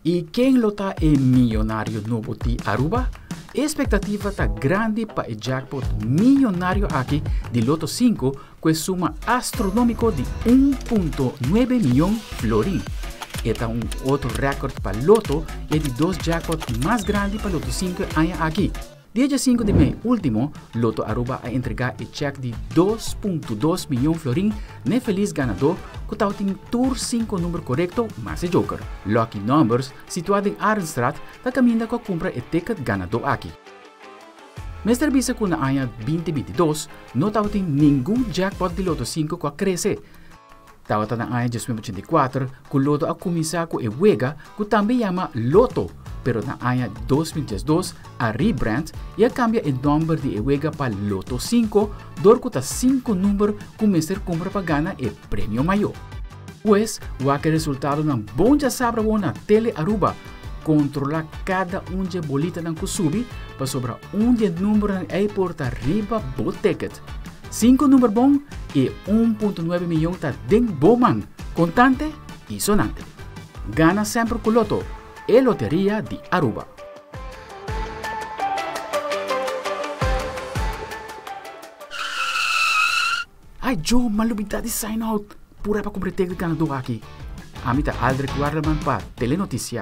E quem lota é milionário novo de Aruba? A expectativa está grande para o jackpot milionário aqui de Loto 5 com suma astronômica de 1,9 milhão florim. Este é outro recorde para Loto e de dois jackpots mais grandes para Loto 5 aqui. Dia 5 de mês último, Loto Aruba a entregar o cheque de 2,2 milhões florim no feliz ganador que tem tur 5 número correto mais o joker. Lucky Numbers, situado em Arnstraat, está caminhando com a compra o ticket ganador aqui. Mr. Bisa que na ano 2022 não tem nenhum jackpot de Loto 5 que cresce. Estava na ano 2084 que o Loto a começar com o Wega, que também chama Loto. Pero na ano 2022, a rebrand e cambia o número de Wega para Loto 5, dor que 5 números que o Mr. compra para ganhar o prêmio maior. Pues, o resultado na bom já sabe na tele Aruba, controlar cada de bolita na que sube, para sobrar de número aí por arriba do ticket. 5 número bom e 1,9 milhão tá dentro bom man, contante e sonante. Gana sempre com Loto. E Loteria de Aruba. Ai, Joe, malubita de sign out. Pura para comprar o ganador aqui. A mim tá Aldrich Warleman para Telenotícia.